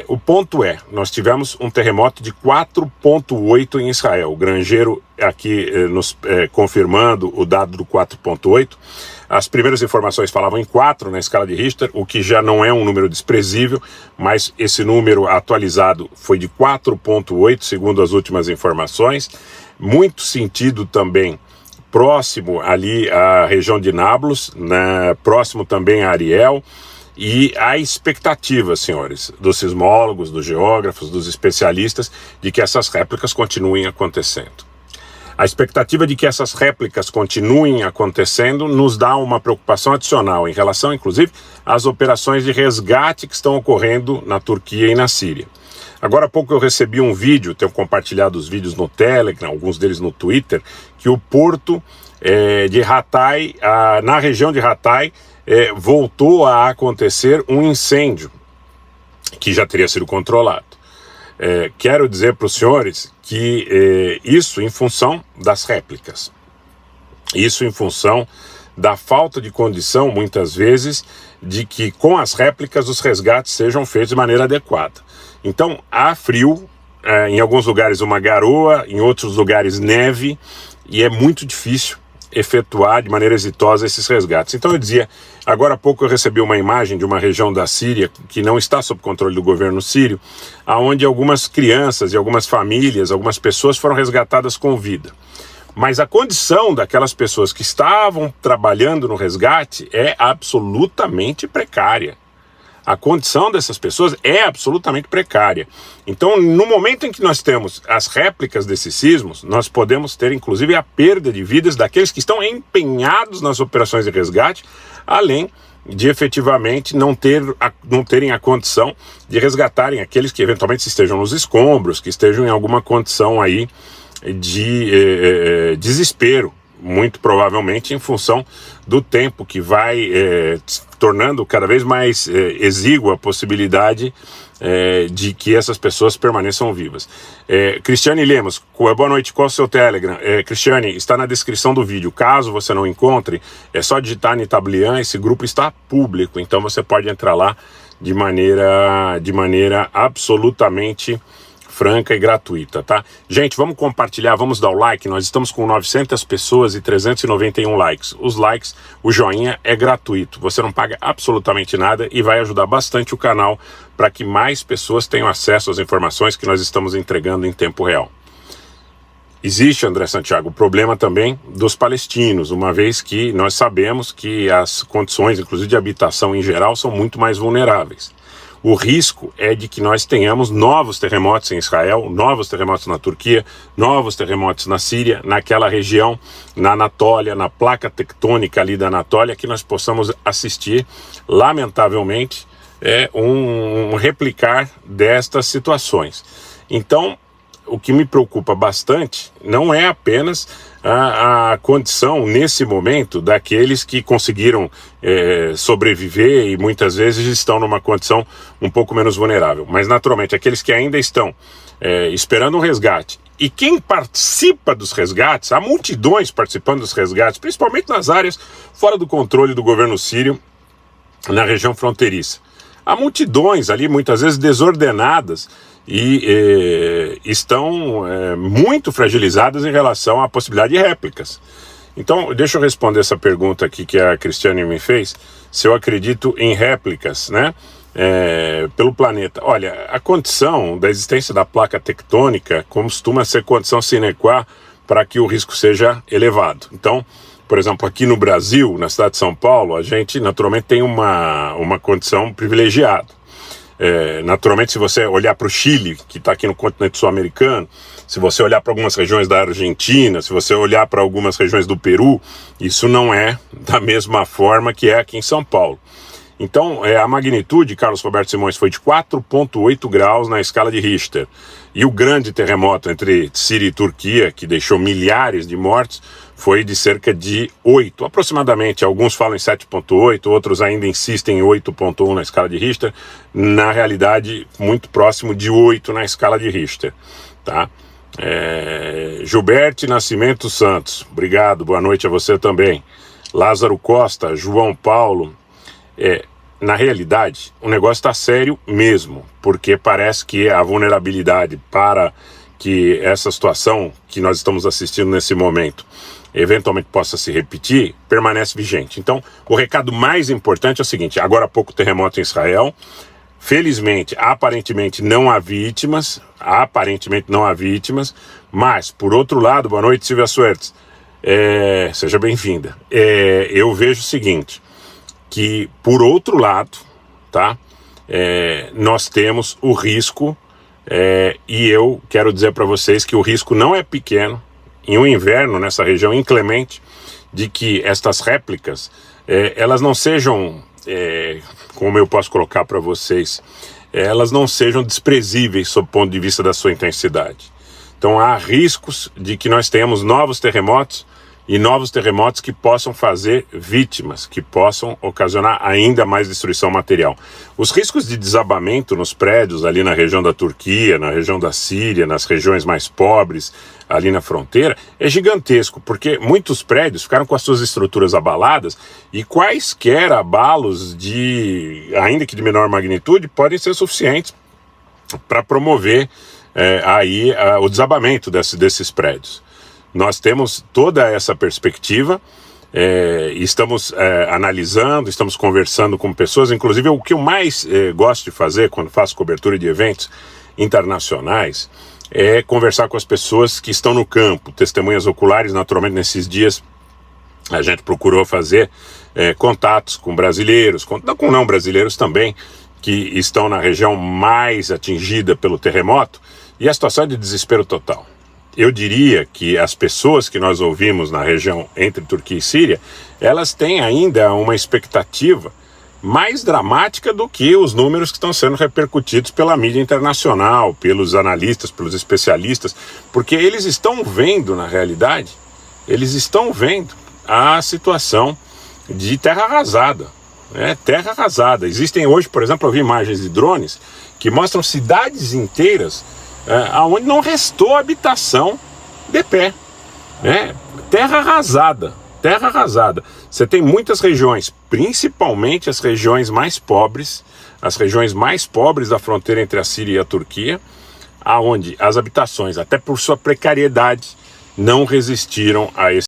O ponto é, nós tivemos um terremoto de 4,8 em Israel. O Grangeiro aqui nos confirmando o dado do 4,8. As primeiras informações falavam em 4 na escala de Richter, o que já não é um número desprezível, mas esse número atualizado foi de 4,8, segundo as últimas informações. Muito sentido também próximo ali à região de Nablus, né, próximo também a Ariel. E há expectativa, senhores, dos sismólogos, dos geógrafos, dos especialistas, de que essas réplicas continuem acontecendo. A expectativa de que essas réplicas continuem acontecendo nos dá uma preocupação adicional em relação, inclusive, às operações de resgate que estão ocorrendo na Turquia e na Síria. Agora há pouco eu recebi um vídeo, tenho compartilhado os vídeos no Telegram, alguns deles no Twitter, que o porto de Hatay, na região de Hatay, voltou a acontecer um incêndio que já teria sido controlado. Quero dizer para os senhores que isso em função das réplicas, isso em função da falta de condição, muitas vezes, de que com as réplicas os resgates sejam feitos de maneira adequada. Então há frio, em alguns lugares uma garoa, em outros lugares neve, e é muito difícil efetuar de maneira exitosa esses resgates. Então eu dizia, agora há pouco eu recebi uma imagem de uma região da Síria que não está sob controle do governo sírio, onde algumas crianças e algumas famílias, algumas pessoas foram resgatadas com vida. Mas a condição daquelas pessoas que estavam trabalhando no resgate é absolutamente precária. A condição dessas pessoas é absolutamente precária. Então, no momento em que nós temos as réplicas desses sismos, nós podemos ter, inclusive, a perda de vidas daqueles que estão empenhados nas operações de resgate, além de, efetivamente, não terem a condição de resgatarem aqueles que, eventualmente, estejam nos escombros, que estejam em alguma condição aí de desespero, muito provavelmente em função do tempo que vai tornando cada vez mais exígua a possibilidade de que essas pessoas permaneçam vivas. Cristiane Lemos, boa noite, qual é o seu Telegram? Cristiane, está na descrição do vídeo, caso você não encontre, é só digitar Nitablian, esse grupo está público, então você pode entrar lá de maneira absolutamente franca e gratuita, tá? Gente, vamos compartilhar, vamos dar o like, nós estamos com 900 pessoas e 391 likes. Os likes, o joinha é gratuito, você não paga absolutamente nada e vai ajudar bastante o canal para que mais pessoas tenham acesso às informações que nós estamos entregando em tempo real. Existe, André Santiago, o problema também dos palestinos, uma vez que nós sabemos que as condições, inclusive de habitação em geral, são muito mais vulneráveis. O risco é de que nós tenhamos novos terremotos em Israel, novos terremotos na Turquia, novos terremotos na Síria, naquela região, na Anatólia, na placa tectônica ali da Anatólia, que nós possamos assistir, lamentavelmente, um replicar destas situações. Então, o que me preocupa bastante não é apenas a condição, nesse momento, daqueles que conseguiram sobreviver e muitas vezes estão numa condição um pouco menos vulnerável, mas naturalmente aqueles que ainda estão esperando um resgate. E quem participa dos resgates, há multidões participando dos resgates, principalmente nas áreas fora do controle do governo sírio, na região fronteiriça. Há multidões ali, muitas vezes desordenadas, e estão muito fragilizadas em relação à possibilidade de réplicas. Então, deixa eu responder essa pergunta aqui que a Cristiane me fez, se eu acredito em réplicas, né, pelo planeta. Olha, a condição da existência da placa tectônica costuma ser condição sine qua para que o risco seja elevado. Então, por exemplo, aqui no Brasil, na cidade de São Paulo, a gente naturalmente tem uma condição privilegiada. Naturalmente, se você olhar para o Chile, que está aqui no continente sul-americano, se você olhar para algumas regiões da Argentina, se você olhar para algumas regiões do Peru, isso não é da mesma forma que é aqui em São Paulo. Então, a magnitude, Carlos Roberto Simões, foi de 4,8 graus na escala de Richter. E o grande terremoto entre Síria e Turquia, que deixou milhares de mortes, foi de cerca de 8, aproximadamente. Alguns falam em 7,8, outros ainda insistem em 8,1 na escala de Richter. Na realidade, muito próximo de 8 na escala de Richter, tá? Gilberto Nascimento Santos, obrigado, boa noite a você também. Lázaro Costa, João Paulo, na realidade, o negócio está sério mesmo, porque parece que a vulnerabilidade para que essa situação que nós estamos assistindo nesse momento eventualmente possa se repetir, permanece vigente. Então, o recado mais importante é o seguinte: agora há pouco terremoto em Israel, felizmente, aparentemente não há vítimas, mas, por outro lado, boa noite, Silvia Suertes, seja bem-vinda. Eu vejo o seguinte, que, por outro lado, tá, nós temos o risco, e eu quero dizer para vocês que o risco não é pequeno, em um inverno nessa região inclemente, de que estas réplicas, elas não sejam, como eu posso colocar para vocês, elas não sejam desprezíveis sob o ponto de vista da sua intensidade. Então há riscos de que nós tenhamos novos terremotos, e novos terremotos que possam fazer vítimas, que possam ocasionar ainda mais destruição material. Os riscos de desabamento nos prédios ali na região da Turquia, na região da Síria, nas regiões mais pobres, ali na fronteira, é gigantesco, porque muitos prédios ficaram com as suas estruturas abaladas e quaisquer abalos, ainda que de menor magnitude, podem ser suficientes para promover o desabamento desses prédios. Nós temos toda essa perspectiva, estamos analisando, estamos conversando com pessoas. Inclusive, o que eu mais gosto de fazer quando faço cobertura de eventos internacionais é conversar com as pessoas que estão no campo, testemunhas oculares. Naturalmente, nesses dias a gente procurou fazer contatos com brasileiros, com não brasileiros também, que estão na região mais atingida pelo terremoto, e a situação é de desespero total. Eu diria que as pessoas que nós ouvimos na região entre Turquia e Síria, elas têm ainda uma expectativa mais dramática do que os números que estão sendo repercutidos pela mídia internacional, pelos analistas, pelos especialistas, porque eles estão vendo, na realidade, a situação de terra arrasada. Terra arrasada. Existem hoje, por exemplo, eu vi imagens de drones que mostram cidades inteiras onde não restou habitação de pé, terra arrasada. Você tem muitas regiões, principalmente as regiões mais pobres da fronteira entre a Síria e a Turquia, aonde as habitações, até por sua precariedade, não resistiram a esse